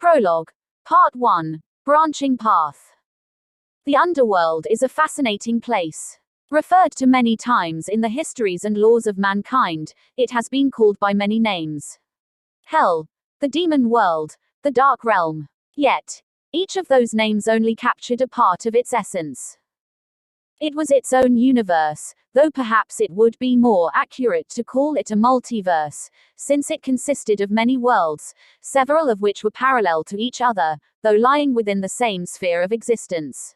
Prologue. Part 1. Branching Path. The underworld is a fascinating place. Referred to many times in the histories and laws of mankind, it has been called by many names. Hell, the demon world, the dark realm. Yet, each of those names only captured a part of its essence. It was its own universe, though perhaps it would be more accurate to call it a multiverse, since it consisted of many worlds, several of which were parallel to each other, though lying within the same sphere of existence.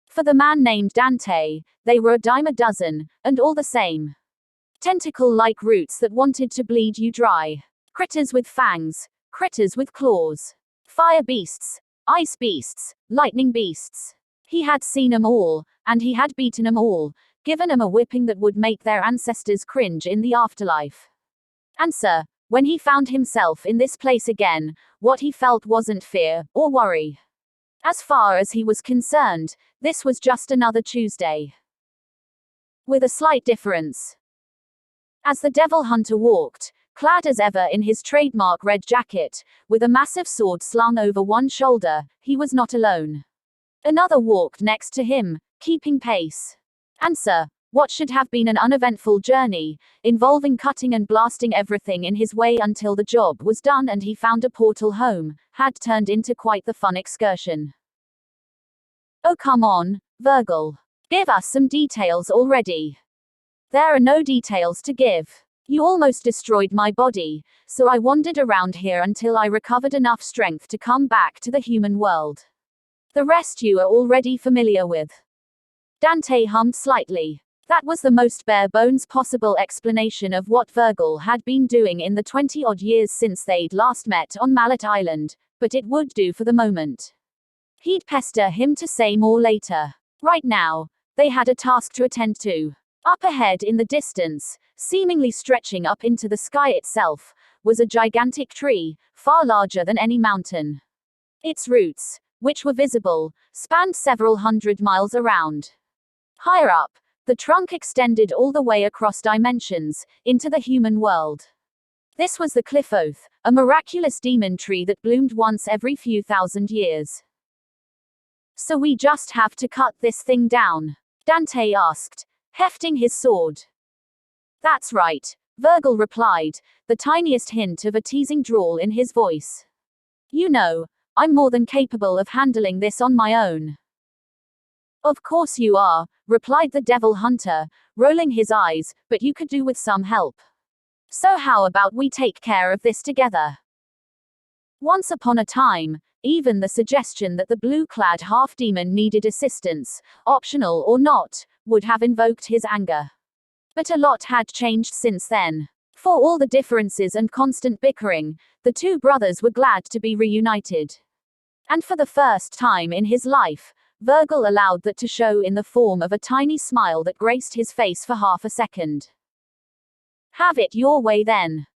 For the man named Dante, they were a dime a dozen, and all the same. Tentacle-like roots that wanted to bleed you dry. Critters with fangs, critters with claws. Fire beasts, ice beasts, lightning beasts. He had seen 'em all, and he had beaten 'em all, given 'em a whipping that would make their ancestors cringe in the afterlife. Answer: when he found himself in this place again, what he felt wasn't fear, or worry. As far as he was concerned, this was just another Tuesday. With a slight difference. As the devil hunter walked, clad as ever in his trademark red jacket, with a massive sword slung over one shoulder, he was not alone. Another walked next to him, keeping pace. Answer: what should have been an uneventful journey, involving cutting and blasting everything in his way until the job was done and he found a portal home, had turned into quite the fun excursion. Oh come on, Vergil. Give us some details already. There are no details to give. You almost destroyed my body, so I wandered around here until I recovered enough strength to come back to the human world. The rest you are already familiar with. Dante hummed slightly. That was the most bare-bones possible explanation of what Vergil had been doing in the 20-odd years since they'd last met on Mallet Island, but it would do for the moment. He'd pester him to say more later. Right now, they had a task to attend to. Up ahead in the distance, seemingly stretching up into the sky itself, was a gigantic tree, far larger than any mountain. Its roots, which were visible, spanned several hundred miles around. Higher up, the trunk extended all the way across dimensions, into the human world. This was the Qliphoth, a miraculous demon tree that bloomed once every few thousand years. So we just have to cut this thing down? Dante asked, hefting his sword. That's right, Vergil replied, the tiniest hint of a teasing drawl in his voice. You know, I'm more than capable of handling this on my own. Of course you are, replied the devil hunter, rolling his eyes, but you could do with some help. So how about we take care of this together? Once upon a time, even the suggestion that the blue-clad half-demon needed assistance, optional or not, would have invoked his anger. But a lot had changed since then. For all the differences and constant bickering, the two brothers were glad to be reunited. And for the first time in his life, Vergil allowed that to show in the form of a tiny smile that graced his face for half a second. Have it your way then.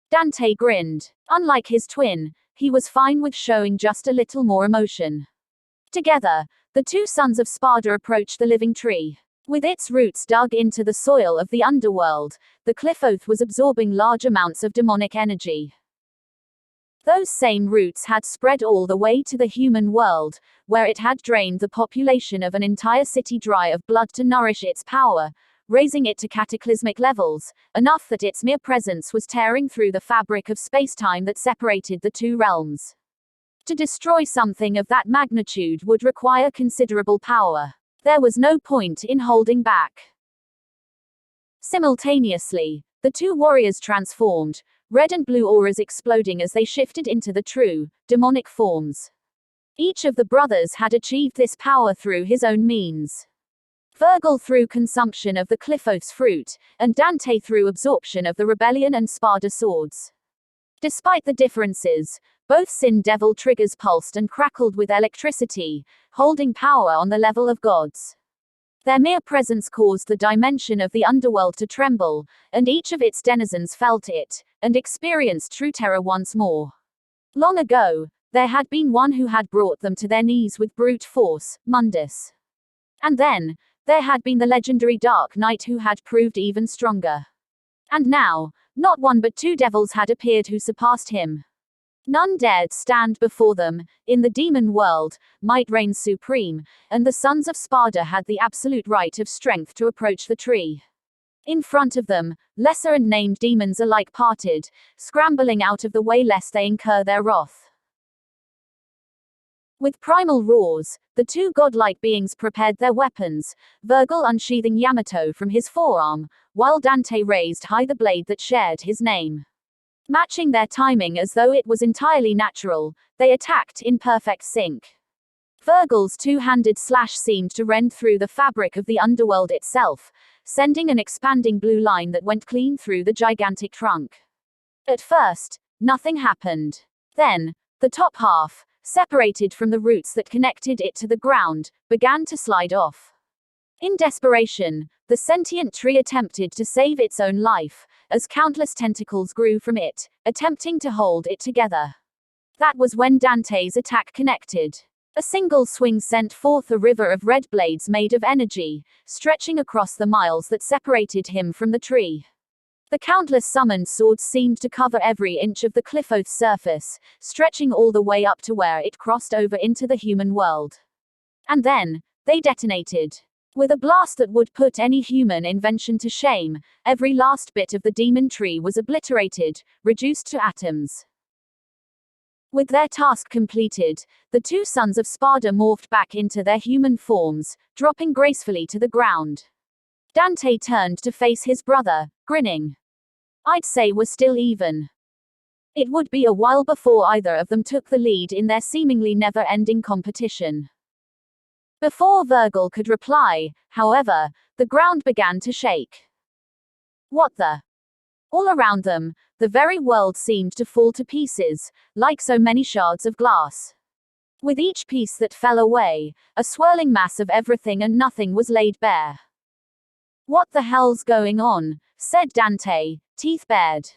Dante grinned. Unlike his twin, he was fine with showing just a little more emotion. Together, the two sons of Sparda approached the living tree. With its roots dug into the soil of the underworld, the Qliphoth was absorbing large amounts of demonic energy. Those same roots had spread all the way to the human world, where it had drained the population of an entire city dry of blood to nourish its power, raising it to cataclysmic levels, enough that its mere presence was tearing through the fabric of space-time that separated the two realms. To destroy something of that magnitude would require considerable power. There was no point in holding back. Simultaneously, the two warriors transformed, red and blue auras exploding as they shifted into the true, demonic forms. Each of the brothers had achieved this power through his own means. Vergil through consumption of the Qliphoth's fruit, and Dante through absorption of the rebellion and Sparda swords. Despite the differences, both Sin Devil triggers pulsed and crackled with electricity, holding power on the level of gods. Their mere presence caused the dimension of the underworld to tremble, and each of its denizens felt it, and experienced true terror once more. Long ago, there had been one who had brought them to their knees with brute force, Mundus. And then, there had been the legendary Dark Knight who had proved even stronger. And now, not one but two devils had appeared who surpassed him. None dared stand before them. In the demon world, might reigned supreme, and the sons of Sparda had the absolute right of strength to approach the tree. In front of them, lesser and named demons alike parted, scrambling out of the way lest they incur their wrath. With primal roars, the two godlike beings prepared their weapons, Vergil unsheathing Yamato from his forearm, while Dante raised high the blade that shared his name. Matching their timing as though it was entirely natural, they attacked in perfect sync. Vergil's two-handed slash seemed to rend through the fabric of the underworld itself, sending an expanding blue line that went clean through the gigantic trunk. At first, nothing happened. Then, the top half, separated from the roots that connected it to the ground, began to slide off. In desperation, the sentient tree attempted to save its own life, as countless tentacles grew from it, attempting to hold it together. That was when Dante's attack connected. A single swing sent forth a river of red blades made of energy, stretching across the miles that separated him from the tree. The countless summoned swords seemed to cover every inch of the Qliphoth surface, stretching all the way up to where it crossed over into the human world. And then, they detonated. With a blast that would put any human invention to shame, every last bit of the demon tree was obliterated, reduced to atoms. With their task completed, the two sons of Sparda morphed back into their human forms, dropping gracefully to the ground. Dante turned to face his brother, grinning. I'd say we're still even. It would be a while before either of them took the lead in their seemingly never-ending competition. Before Vergil could reply, however, the ground began to shake. What the? All around them, the very world seemed to fall to pieces, like so many shards of glass. With each piece that fell away, a swirling mass of everything and nothing was laid bare. What the hell's going on? Said Dante, teeth bared.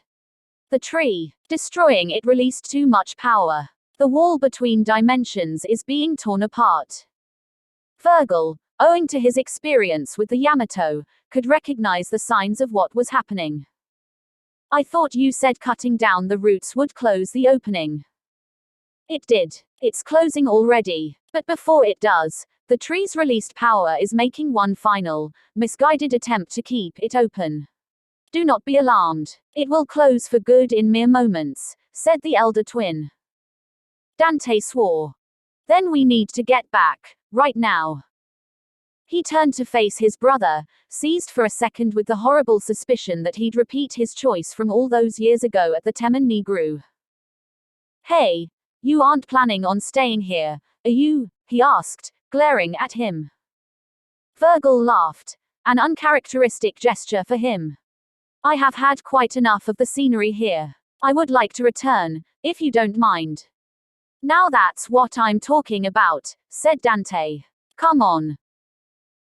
The tree, destroying it, released too much power. The wall between dimensions is being torn apart. Vergil, owing to his experience with the Yamato, could recognize the signs of what was happening. I thought you said cutting down the roots would close the opening. It did. It's closing already. But before it does, the tree's released power is making one final, misguided attempt to keep it open. Do not be alarmed. It will close for good in mere moments, said the elder twin. Dante swore. Then we need to get back, right now. He turned to face his brother, seized for a second with the horrible suspicion that he'd repeat his choice from all those years ago at the Temen Negru. Hey, you aren't planning on staying here, are you? He asked, glaring at him. Vergil laughed, an uncharacteristic gesture for him. I have had quite enough of the scenery here. I would like to return, if you don't mind. Now that's what I'm talking about, said Dante. Come on.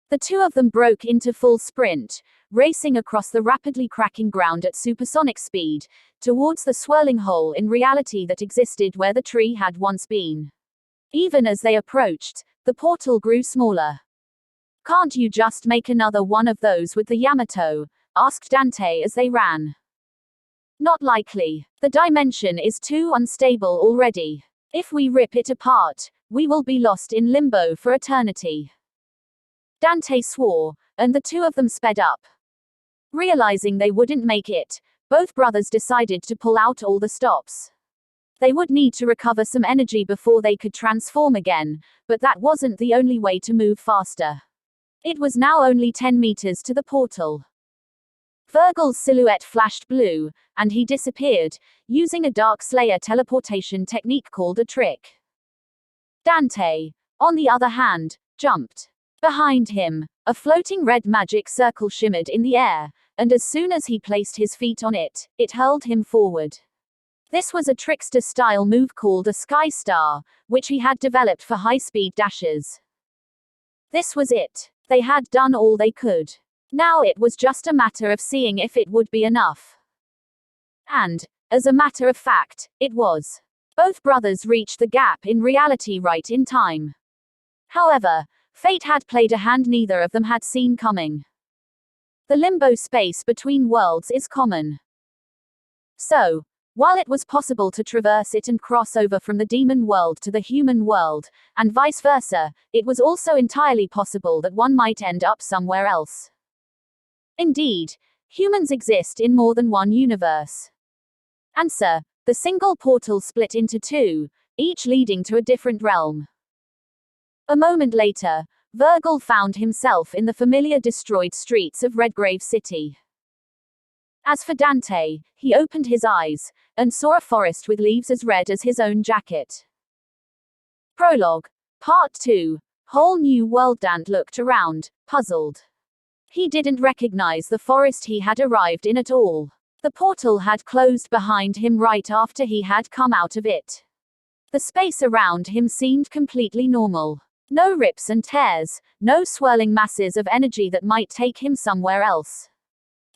The two of them broke into full sprint, racing across the rapidly cracking ground at supersonic speed, towards the swirling hole in reality that existed where the tree had once been. Even as they approached, the portal grew smaller. Can't you just make another one of those with the Yamato? Asked Dante as they ran. Not likely. The dimension is too unstable already. If we rip it apart, we will be lost in limbo for eternity. Dante swore, and the two of them sped up. Realizing they wouldn't make it, both brothers decided to pull out all the stops. They would need to recover some energy before they could transform again, but that wasn't the only way to move faster. It was now only 10 meters to the portal. Vergil's silhouette flashed blue, and he disappeared, using a Dark Slayer teleportation technique called a trick. Dante, on the other hand, jumped. Behind him, a floating red magic circle shimmered in the air, and as soon as he placed his feet on it, it hurled him forward. This was a trickster-style move called a Sky Star, which he had developed for high-speed dashes. This was it. They had done all they could. Now it was just a matter of seeing if it would be enough. And, as a matter of fact, it was. Both brothers reached the gap in reality right in time. However, fate had played a hand neither of them had seen coming. The limbo space between worlds is common. So, While it was possible to traverse it and cross over from the demon world to the human world, and vice versa, it was also entirely possible that one might end up somewhere else. Indeed, humans exist in more than one universe. Answer: the single portal split into two, each leading to a different realm. A moment later, Vergil found himself in the familiar destroyed streets of Redgrave City. As for Dante, he opened his eyes, and saw a forest with leaves as red as his own jacket. Prologue. Part 2. Whole new world. Dante looked around, puzzled. He didn't recognize the forest he had arrived in at all. The portal had closed behind him right after he had come out of it. The space around him seemed completely normal. No rips and tears, no swirling masses of energy that might take him somewhere else.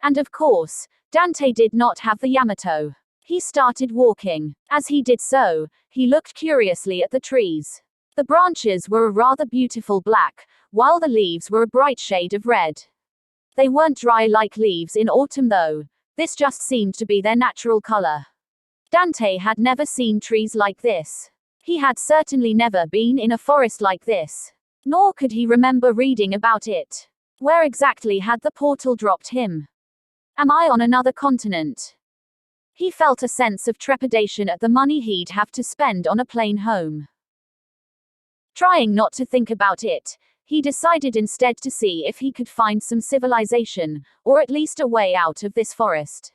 And of course, Dante did not have the Yamato. He started walking. As he did so, he looked curiously at the trees. The branches were a rather beautiful black, while the leaves were a bright shade of red. They weren't dry like leaves in autumn though. This just seemed to be their natural color. Dante had never seen trees like this. He had certainly never been in a forest like this. Nor could he remember reading about it. Where exactly had the portal dropped him? Am I on another continent? He felt a sense of trepidation at the money he'd have to spend on a plane home. Trying not to think about it, he decided instead to see if he could find some civilization, or at least a way out of this forest.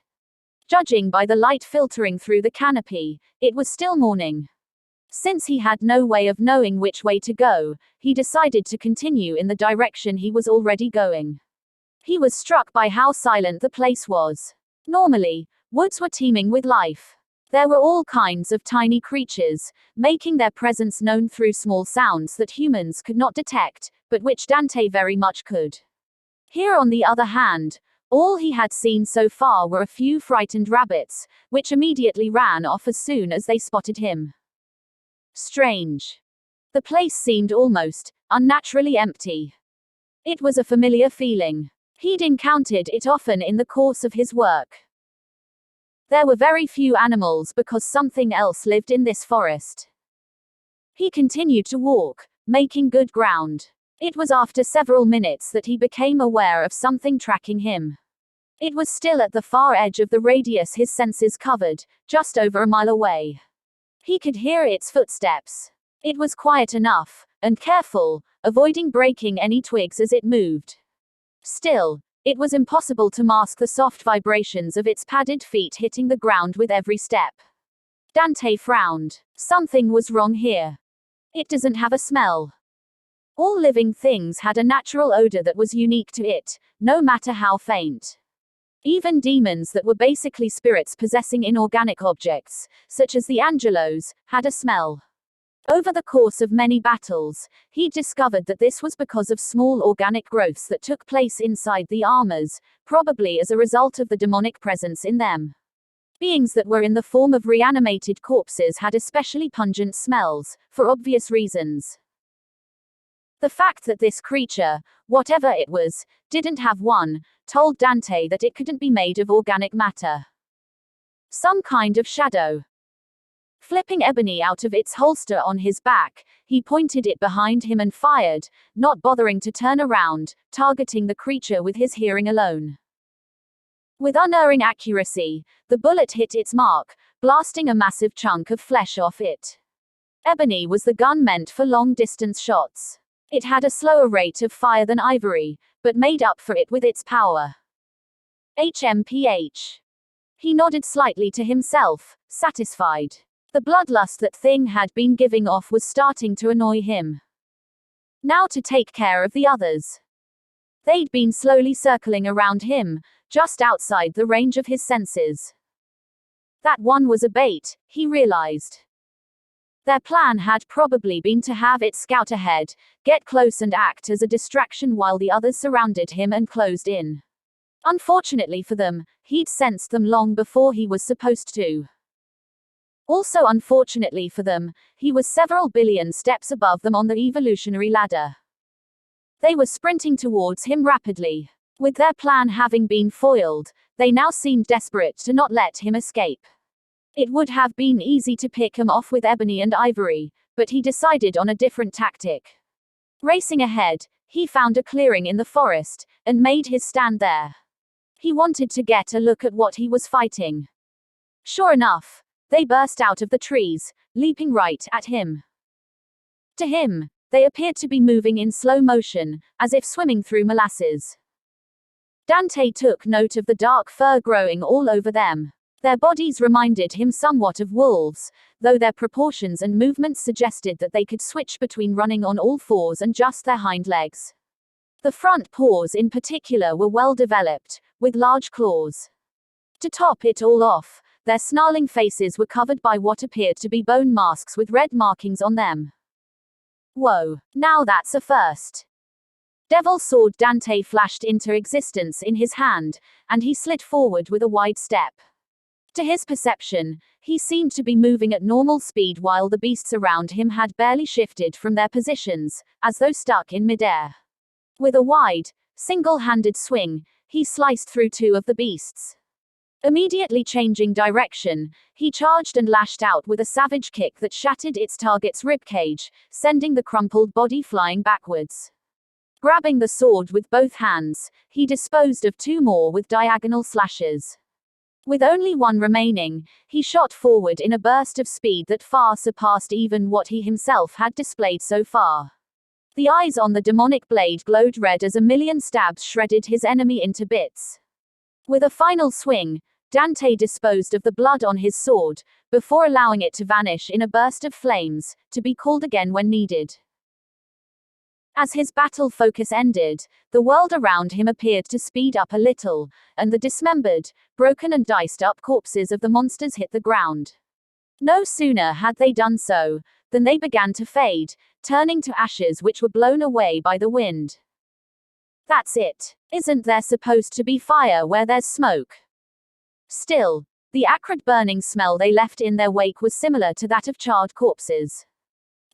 Judging by the light filtering through the canopy, it was still morning. Since he had no way of knowing which way to go, he decided to continue in the direction he was already going. He was struck by how silent the place was. Normally, woods were teeming with life. There were all kinds of tiny creatures, making their presence known through small sounds that humans could not detect, but which Dante very much could. Here on the other hand, all he had seen so far were a few frightened rabbits, which immediately ran off as soon as they spotted him. Strange. The place seemed almost unnaturally empty. It was a familiar feeling. He'd encountered it often in the course of his work. There were very few animals because something else lived in this forest. He continued to walk, making good ground. It was after several minutes that he became aware of something tracking him. It was still at the far edge of the radius his senses covered, just over a mile away. He could hear its footsteps. It was quiet enough, and careful, avoiding breaking any twigs as it moved. Still, it was impossible to mask the soft vibrations of its padded feet hitting the ground with every step. Dante frowned. Something was wrong here. It doesn't have a smell. All living things had a natural odor that was unique to it, no matter how faint. Even demons that were basically spirits possessing inorganic objects, such as the Angelos, had a smell. Over the course of many battles, he discovered that this was because of small organic growths that took place inside the armors, probably as a result of the demonic presence in them. Beings that were in the form of reanimated corpses had especially pungent smells, for obvious reasons. The fact that this creature, whatever it was, didn't have one, told Dante that it couldn't be made of organic matter. Some kind of shadow. Flipping Ebony out of its holster on his back, he pointed it behind him and fired, not bothering to turn around, targeting the creature with his hearing alone. With unerring accuracy, the bullet hit its mark, blasting a massive chunk of flesh off it. Ebony was the gun meant for long-distance shots. It had a slower rate of fire than Ivory, but made up for it with its power. HMPH. He nodded slightly to himself, satisfied. The bloodlust that thing had been giving off was starting to annoy him. Now to take care of the others. They'd been slowly circling around him, just outside the range of his senses. That one was a bait, he realized. Their plan had probably been to have it scout ahead, get close and act as a distraction while the others surrounded him and closed in. Unfortunately for them, he'd sensed them long before he was supposed to. Also unfortunately for them, he was several billion steps above them on the evolutionary ladder. They were sprinting towards him rapidly. With their plan having been foiled, they now seemed desperate to not let him escape. It would have been easy to pick him off with ebony and ivory, but he decided on a different tactic. Racing ahead, he found a clearing in the forest, and made his stand there. He wanted to get a look at what he was fighting. Sure enough, they burst out of the trees, leaping right at him. To him, they appeared to be moving in slow motion, as if swimming through molasses. Dante took note of the dark fur growing all over them. Their bodies reminded him somewhat of wolves, though their proportions and movements suggested that they could switch between running on all fours and just their hind legs. The front paws in particular were well developed, with large claws. To top it all off, their snarling faces were covered by what appeared to be bone masks with red markings on them. Whoa, now that's a first. Devil Sword Dante flashed into existence in his hand, and he slid forward with a wide step. To his perception, he seemed to be moving at normal speed while the beasts around him had barely shifted from their positions, as though stuck in midair. With a wide, single-handed swing, he sliced through two of the beasts. Immediately changing direction, he charged and lashed out with a savage kick that shattered its target's ribcage, sending the crumpled body flying backwards. Grabbing the sword with both hands, he disposed of two more with diagonal slashes. With only one remaining, he shot forward in a burst of speed that far surpassed even what he himself had displayed so far. The eyes on the demonic blade glowed red as a million stabs shredded his enemy into bits. With a final swing, Dante disposed of the blood on his sword, before allowing it to vanish in a burst of flames, to be called again when needed. As his battle focus ended, the world around him appeared to speed up a little, and the dismembered, broken and diced up corpses of the monsters hit the ground. No sooner had they done so, than they began to fade, turning to ashes which were blown away by the wind. That's it. Isn't there supposed to be fire where there's smoke? Still, the acrid burning smell they left in their wake was similar to that of charred corpses.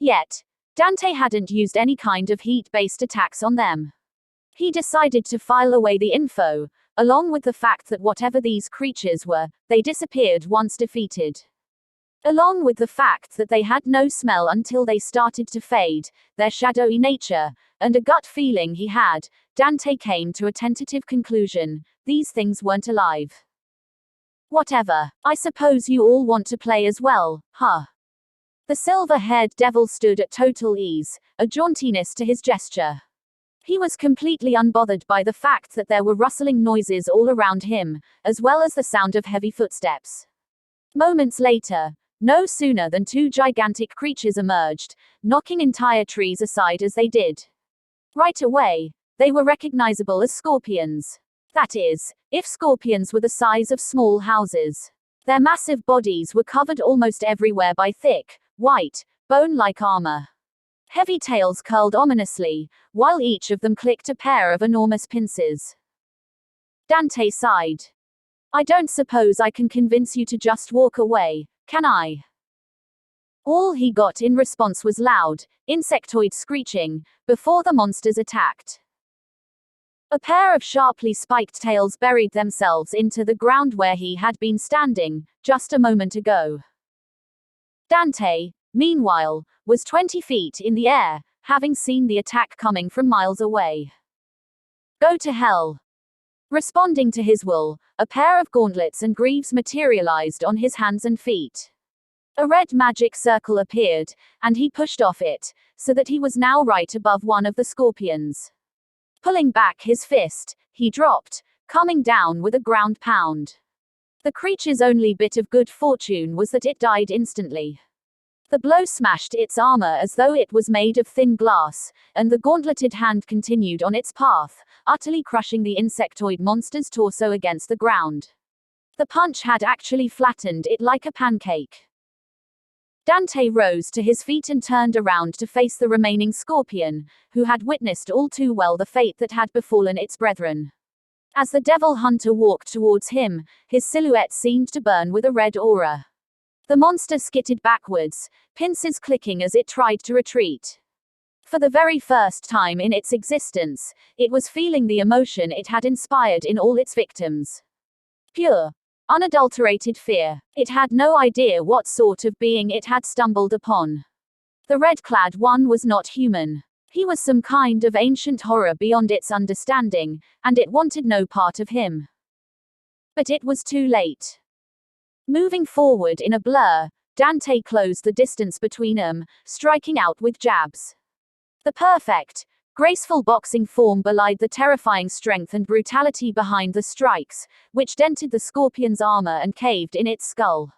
Yet, Dante hadn't used any kind of heat-based attacks on them. He decided to file away the info, along with the fact that whatever these creatures were, they disappeared once defeated. Along with the fact that they had no smell until they started to fade, their shadowy nature, and a gut feeling he had, Dante came to a tentative conclusion: these things weren't alive. Whatever, I suppose you all want to play as well, huh? The silver-haired devil stood at total ease, a jauntiness to his gesture. He was completely unbothered by the fact that there were rustling noises all around him, as well as the sound of heavy footsteps. Moments later, no sooner than two gigantic creatures emerged, knocking entire trees aside as they did. Right away, they were recognizable as scorpions. That is, if scorpions were the size of small houses. Their massive bodies were covered almost everywhere by thick, white, bone-like armor. Heavy tails curled ominously, while each of them clicked a pair of enormous pincers. Dante sighed. I don't suppose I can convince you to just walk away, can I? All he got in response was loud, insectoid screeching, before the monsters attacked. A pair of sharply spiked tails buried themselves into the ground where he had been standing, just a moment ago. Dante, meanwhile, was 20 feet in the air, having seen the attack coming from miles away. Go to hell. Responding to his will, a pair of gauntlets and greaves materialized on his hands and feet. A red magic circle appeared, and he pushed off it, so that he was now right above one of the scorpions. Pulling back his fist, he dropped, coming down with a ground pound. The creature's only bit of good fortune was that it died instantly. The blow smashed its armor as though it was made of thin glass, and the gauntleted hand continued on its path, utterly crushing the insectoid monster's torso against the ground. The punch had actually flattened it like a pancake. Dante rose to his feet and turned around to face the remaining scorpion, who had witnessed all too well the fate that had befallen its brethren. As the devil hunter walked towards him, his silhouette seemed to burn with a red aura. The monster skittered backwards, pincers clicking as it tried to retreat. For the very first time in its existence, it was feeling the emotion it had inspired in all its victims. Pure unadulterated fear. It had no idea what sort of being it had stumbled upon. The red-clad one was not human. He was some kind of ancient horror beyond its understanding, and it wanted no part of him. But it was too late. Moving forward in a blur, Dante closed the distance between them, striking out with jabs. The perfect, graceful boxing form belied the terrifying strength and brutality behind the strikes, which dented the scorpion's armor and caved in its skull.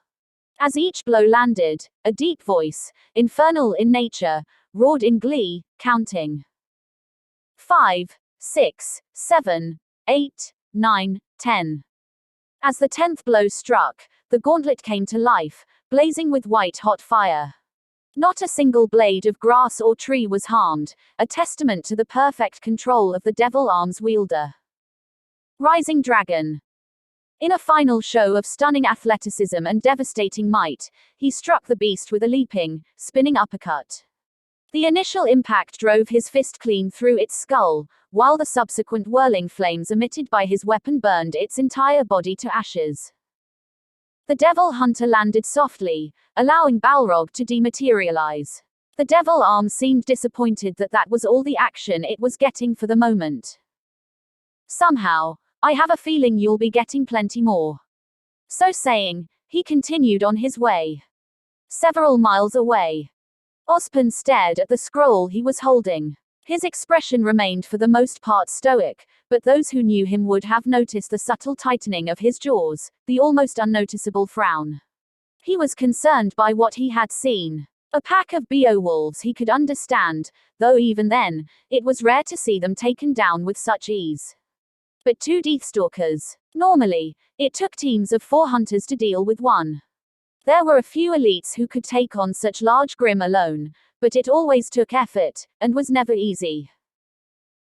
As each blow landed, a deep voice, infernal in nature, roared in glee, counting. 5, 6, 7, 8, 9, 10. As the 10th blow struck, the gauntlet came to life, blazing with white-hot fire. Not a single blade of grass or tree was harmed, a testament to the perfect control of the devil arms wielder. Rising Dragon. In a final show of stunning athleticism and devastating might, he struck the beast with a leaping, spinning uppercut. The initial impact drove his fist clean through its skull, while the subsequent whirling flames emitted by his weapon burned its entire body to ashes. The devil hunter landed softly, allowing Balrog to dematerialize. The devil arm seemed disappointed that was all the action it was getting for the moment. Somehow, I have a feeling you'll be getting plenty more. So saying, he continued on his way. Several miles away, Ozpin stared at the scroll he was holding. His expression remained for the most part stoic, but those who knew him would have noticed the subtle tightening of his jaws, the almost unnoticeable frown. He was concerned by what he had seen. A pack of Beowulfs he could understand, though even then, it was rare to see them taken down with such ease. But 2 Deathstalkers. Normally, it took teams of 4 hunters to deal with one. There were a few elites who could take on such large Grimm alone, but it always took effort, and was never easy.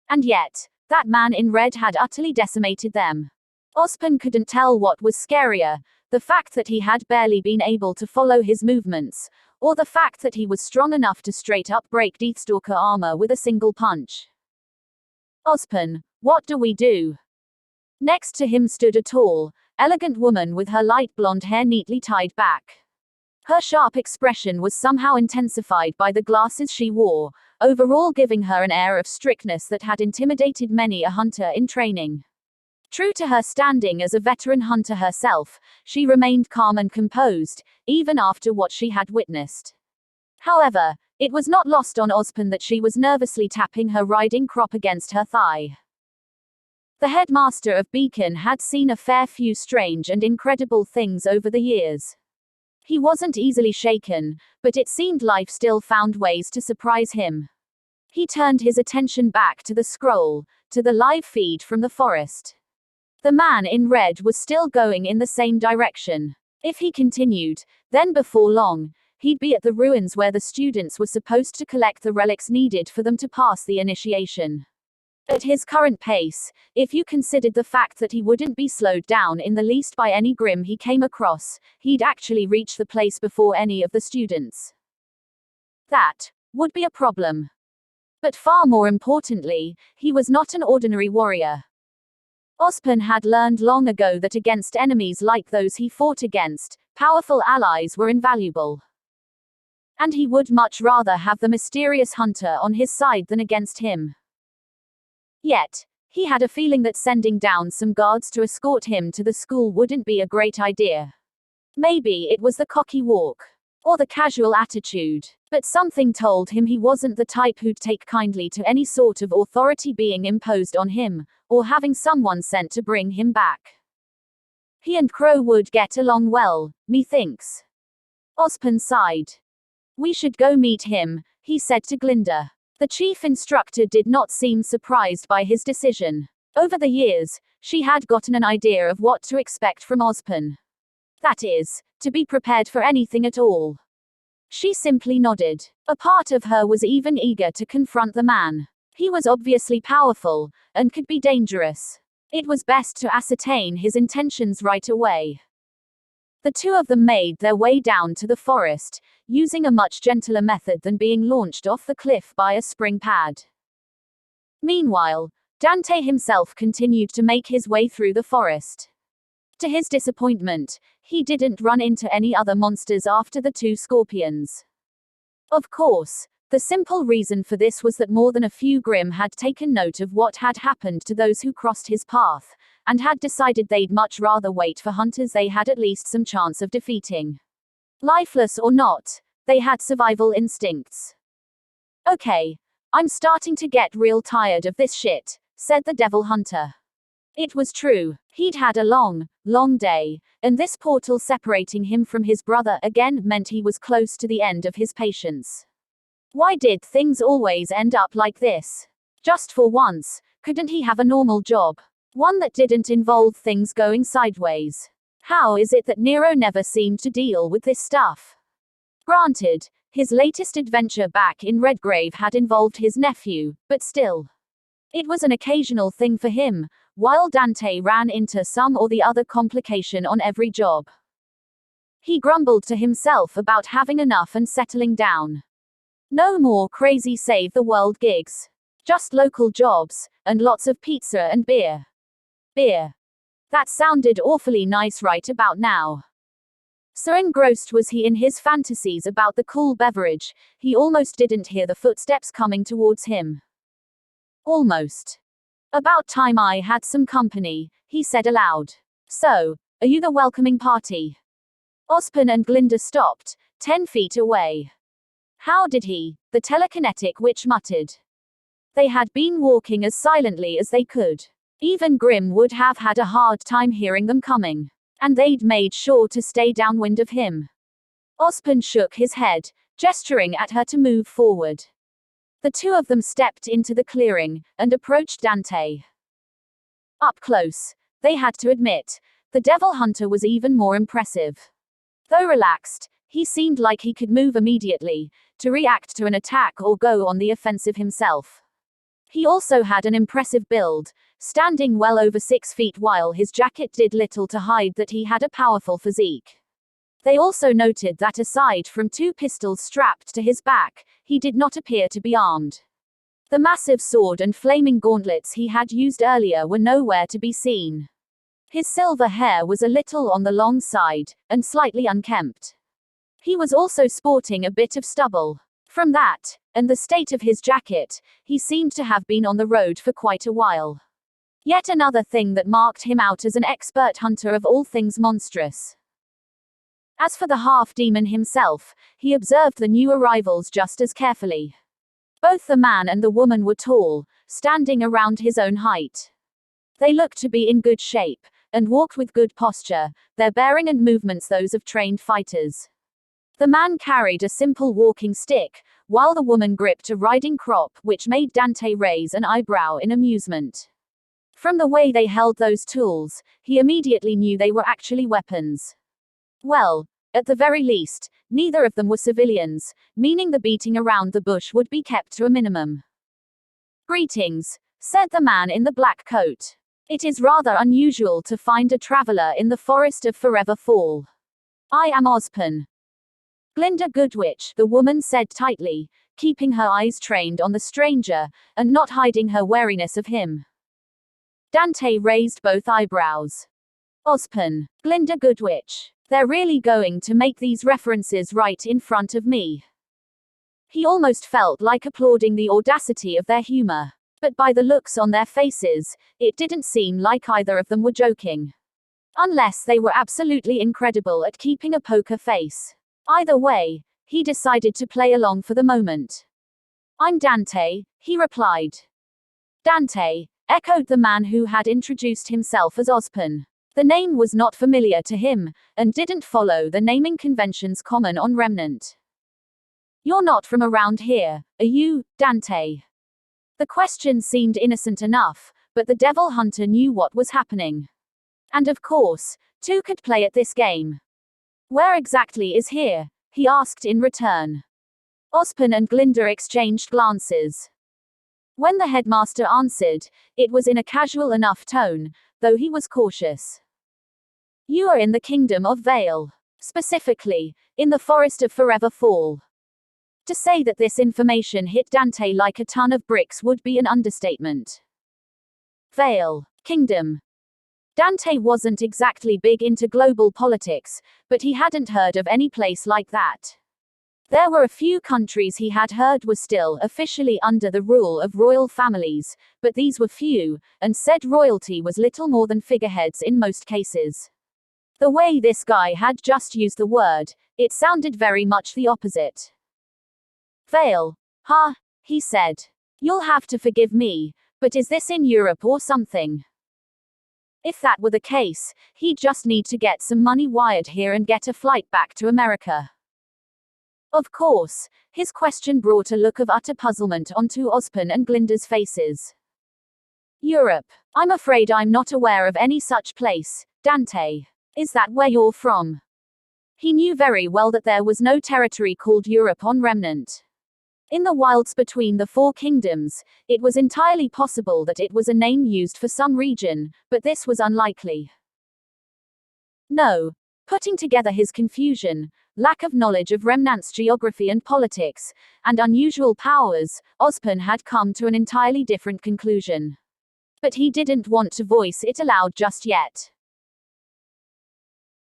And yet, that man in red had utterly decimated them. Ozpin couldn't tell what was scarier, the fact that he had barely been able to follow his movements, or the fact that he was strong enough to straight up break Deathstalker armor with a single punch. Ozpin, what do we do? Next to him stood a tall, elegant woman with her light blonde hair neatly tied back. Her sharp expression was somehow intensified by the glasses she wore, overall giving her an air of strictness that had intimidated many a hunter in training. True to her standing as a veteran hunter herself, she remained calm and composed, even after what she had witnessed. However, it was not lost on Ozpin that she was nervously tapping her riding crop against her thigh. The headmaster of Beacon had seen a fair few strange and incredible things over the years. He wasn't easily shaken, but it seemed life still found ways to surprise him. He turned his attention back to the scroll, to the live feed from the forest. The man in red was still going in the same direction. If he continued, then before long, he'd be at the ruins where the students were supposed to collect the relics needed for them to pass the initiation. At his current pace, if you considered the fact that he wouldn't be slowed down in the least by any Grimm he came across, he'd actually reach the place before any of the students. That would be a problem. But far more importantly, he was not an ordinary warrior. Ozpin had learned long ago that against enemies like those he fought against, powerful allies were invaluable. And he would much rather have the mysterious hunter on his side than against him. Yet, he had a feeling that sending down some guards to escort him to the school wouldn't be a great idea. Maybe it was the cocky walk, or the casual attitude, but something told him he wasn't the type who'd take kindly to any sort of authority being imposed on him, or having someone sent to bring him back. He and Crow would get along well, methinks. Ozpin sighed. We should go meet him, he said to Glinda. The chief instructor did not seem surprised by his decision. Over the years, she had gotten an idea of what to expect from Ozpin. That is, to be prepared for anything at all. She simply nodded. A part of her was even eager to confront the man. He was obviously powerful, and could be dangerous. It was best to ascertain his intentions right away. The 2 of them made their way down to the forest, using a much gentler method than being launched off the cliff by a spring pad. Meanwhile, Dante himself continued to make his way through the forest. To his disappointment, he didn't run into any other monsters after the two scorpions. Of course, the simple reason for this was that more than a few Grimm had taken note of what had happened to those who crossed his path, and had decided they'd much rather wait for hunters they had at least some chance of defeating. Lifeless or not, they had survival instincts. "Okay, I'm starting to get real tired of this shit," said the devil hunter. It was true. He'd had a long, long day, and this portal separating him from his brother again meant he was close to the end of his patience. Why did things always end up like this? Just for once, couldn't he have a normal job? One that didn't involve things going sideways. How is it that Nero never seemed to deal with this stuff? Granted, his latest adventure back in Redgrave had involved his nephew, but still. It was an occasional thing for him, while Dante ran into some or the other complication on every job. He grumbled to himself about having enough and settling down. No more crazy save the world gigs. Just local jobs, and lots of pizza and beer. Beer. That sounded awfully nice right about now. So engrossed was he in his fantasies about the cool beverage, he almost didn't hear the footsteps coming towards him. Almost. "About time I had some company," he said aloud. "So, are you the welcoming party?" Ozpin and Glinda stopped, 10 feet away. "How did he?" the telekinetic witch muttered. They had been walking as silently as they could. Even Grimm would have had a hard time hearing them coming. And they'd made sure to stay downwind of him. Ozpin shook his head, gesturing at her to move forward. The two of them stepped into the clearing, and approached Dante. Up close, they had to admit, the devil hunter was even more impressive. Though relaxed, he seemed like he could move immediately, to react to an attack or go on the offensive himself. He also had an impressive build, standing well over 6 feet while his jacket did little to hide that he had a powerful physique. They also noted that aside from 2 pistols strapped to his back, he did not appear to be armed. The massive sword and flaming gauntlets he had used earlier were nowhere to be seen. His silver hair was a little on the long side, and slightly unkempt. He was also sporting a bit of stubble. From that, and the state of his jacket, he seemed to have been on the road for quite a while. Yet another thing that marked him out as an expert hunter of all things monstrous. As for the half-demon himself, he observed the new arrivals just as carefully. Both the man and the woman were tall, standing around his own height. They looked to be in good shape, and walked with good posture, their bearing and movements those of trained fighters. The man carried a simple walking stick, while the woman gripped a riding crop, which made Dante raise an eyebrow in amusement. From the way they held those tools, he immediately knew they were actually weapons. Well, at the very least, neither of them were civilians, meaning the beating around the bush would be kept to a minimum. "Greetings," said the man in the black coat. "It is rather unusual to find a traveler in the forest of Forever Fall. I am Ozpin." "Glinda Goodwitch," the woman said tightly, keeping her eyes trained on the stranger, and not hiding her wariness of him. Dante raised both eyebrows. "Ozpin, Glinda Goodwitch. They're really going to make these references right in front of me." He almost felt like applauding the audacity of their humor. But by the looks on their faces, it didn't seem like either of them were joking. Unless they were absolutely incredible at keeping a poker face. Either way, he decided to play along for the moment. "I'm Dante," he replied. "Dante," echoed the man who had introduced himself as Ozpin. The name was not familiar to him, and didn't follow the naming conventions common on Remnant. "You're not from around here, are you, Dante?" The question seemed innocent enough, but the devil hunter knew what was happening. And of course, two could play at this game. "Where exactly is here?" he asked in return. Ozpin and Glinda exchanged glances. When the headmaster answered, it was in a casual enough tone, though he was cautious. "You are in the kingdom of Vale. Specifically, in the forest of Forever Fall." To say that this information hit Dante like a ton of bricks would be an understatement. Vale. Kingdom. Dante wasn't exactly big into global politics, but he hadn't heard of any place like that. There were a few countries he had heard were still officially under the rule of royal families, but these were few, and said royalty was little more than figureheads in most cases. The way this guy had just used the word, it sounded very much the opposite. Veil. Huh, he said. You'll have to forgive me, but is this in Europe or something? If that were the case, he'd just need to get some money wired here and get a flight back to America. Of course, his question brought a look of utter puzzlement onto Ozpin and Glinda's faces. Europe. I'm afraid I'm not aware of any such place, Dante. Is that where you're from? He knew very well that there was no territory called Europe on Remnant. In the wilds between the four kingdoms, it was entirely possible that it was a name used for some region, but this was unlikely. No. Putting together his confusion, lack of knowledge of Remnant's geography and politics, and unusual powers, Ozpin had come to an entirely different conclusion. But he didn't want to voice it aloud just yet.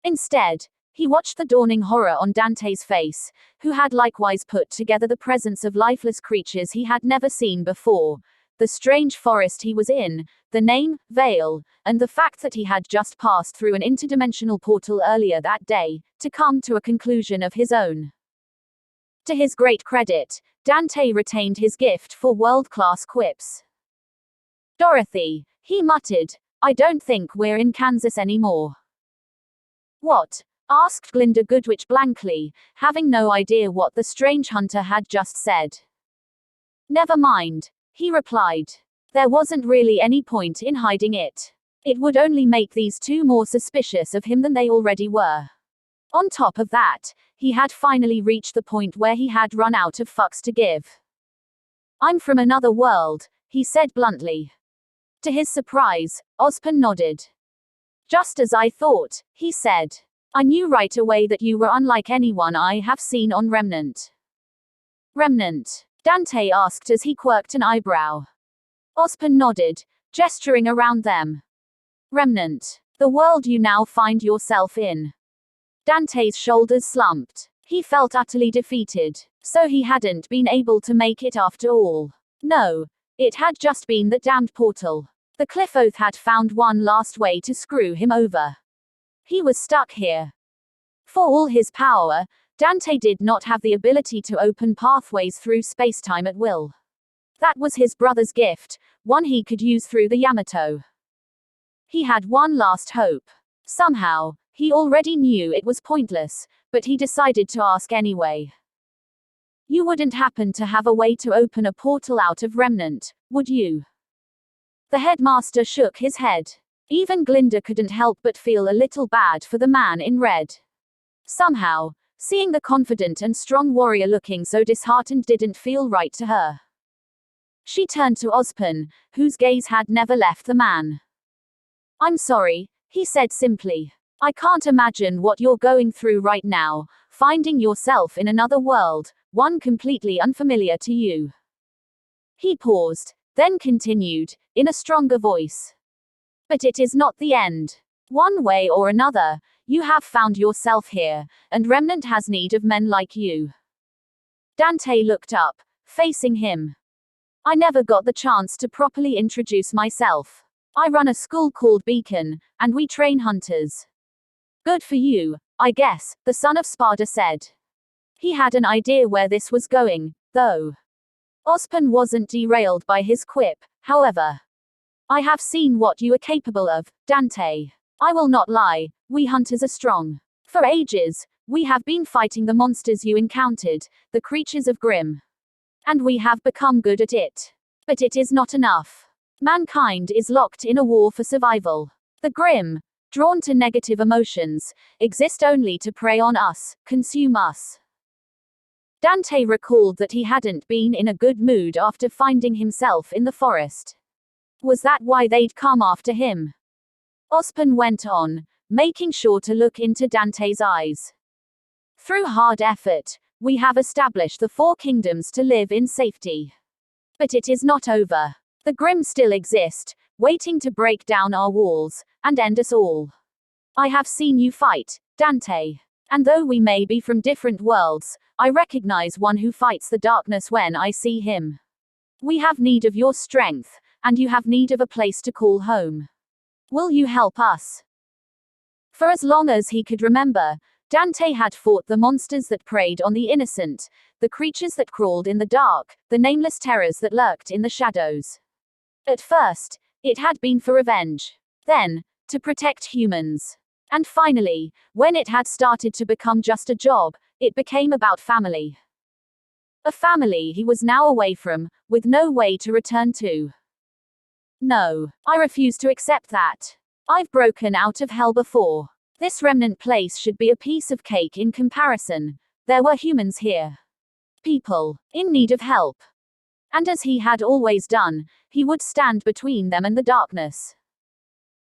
Instead, he watched the dawning horror on Dante's face, who had likewise put together the presence of lifeless creatures he had never seen before, the strange forest he was in, the name, Veil, and the fact that he had just passed through an interdimensional portal earlier that day, to come to a conclusion of his own. To his great credit, Dante retained his gift for world-class quips. Dorothy, he muttered, I don't think we're in Kansas anymore. What? Asked Glinda Goodwitch blankly, having no idea what the strange hunter had just said. Never mind, he replied. There wasn't really any point in hiding it. It would only make these two more suspicious of him than they already were. On top of that, he had finally reached the point where he had run out of fucks to give. I'm from another world, he said bluntly. To his surprise, Ozpin nodded. Just as I thought, he said. I knew right away that you were unlike anyone I have seen on Remnant. Remnant? Dante asked as he quirked an eyebrow. Ozpin nodded, gesturing around them. Remnant. The world you now find yourself in. Dante's shoulders slumped. He felt utterly defeated. So he hadn't been able to make it after all. No. It had just been that damned portal. The Qliphoth had found one last way to screw him over. He was stuck here. For all his power, Dante did not have the ability to open pathways through spacetime at will. That was his brother's gift, one he could use through the Yamato. He had one last hope. Somehow, he already knew it was pointless, but he decided to ask anyway. You wouldn't happen to have a way to open a portal out of Remnant, would you? The headmaster shook his head. Even Glinda couldn't help but feel a little bad for the man in red. Somehow, seeing the confident and strong warrior looking so disheartened didn't feel right to her. She turned to Ozpin, whose gaze had never left the man. I'm sorry, he said simply. I can't imagine what you're going through right now, finding yourself in another world, one completely unfamiliar to you. He paused, then continued, in a stronger voice. But it is not the end. One way or another, you have found yourself here, and Remnant has need of men like you. Dante looked up, facing him. I never got the chance to properly introduce myself. I run a school called Beacon, and we train hunters. Good for you, I guess, the son of Sparda said. He had an idea where this was going, though. Ozpin wasn't derailed by his quip, however. I have seen what you are capable of, Dante. I will not lie, we hunters are strong. For ages, we have been fighting the monsters you encountered, the creatures of Grimm. And we have become good at it. But it is not enough. Mankind is locked in a war for survival. The Grimm, drawn to negative emotions, exist only to prey on us, consume us. Dante recalled that he hadn't been in a good mood after finding himself in the forest. Was that why they'd come after him? Ozpin went on, making sure to look into Dante's eyes. Through hard effort, we have established the four kingdoms to live in safety. But it is not over. The Grimm still exist, waiting to break down our walls, and end us all. I have seen you fight, Dante. And though we may be from different worlds, I recognize one who fights the darkness when I see him. We have need of your strength, and you have need of a place to call home. Will you help us? For as long as he could remember, Dante had fought the monsters that preyed on the innocent, the creatures that crawled in the dark, the nameless terrors that lurked in the shadows. At first, it had been for revenge. Then, to protect humans. And finally, when it had started to become just a job, it became about family. A family he was now away from, with no way to return to. No, I refuse to accept that. I've broken out of hell before. This remnant place should be a piece of cake in comparison. There were humans here. People, in need of help. And as he had always done, he would stand between them and the darkness.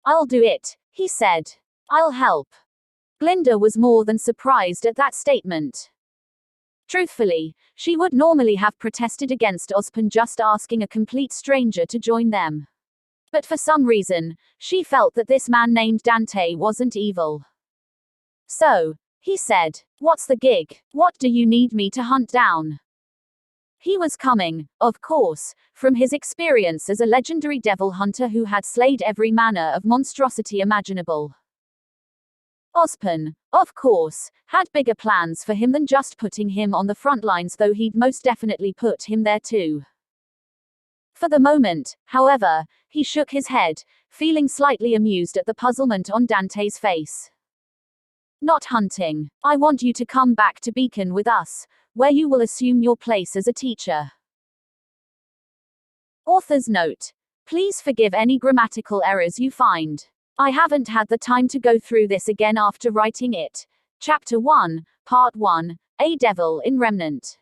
I'll do it, he said. I'll help. Glinda was more than surprised at that statement. Truthfully, she would normally have protested against Ozpin just asking a complete stranger to join them. But for some reason, she felt that this man named Dante wasn't evil. So, he said, what's the gig? What do you need me to hunt down? He was coming, of course, from his experience as a legendary devil hunter who had slayed every manner of monstrosity imaginable. Ozpin, of course, had bigger plans for him than just putting him on the front lines, though he'd most definitely put him there too. For the moment, however, he shook his head, feeling slightly amused at the puzzlement on Dante's face. Not hunting. I want you to come back to Beacon with us, where you will assume your place as a teacher. Author's note. Please forgive any grammatical errors you find. I haven't had the time to go through this again after writing it. Chapter 1, Part 1, A Devil in Remnant.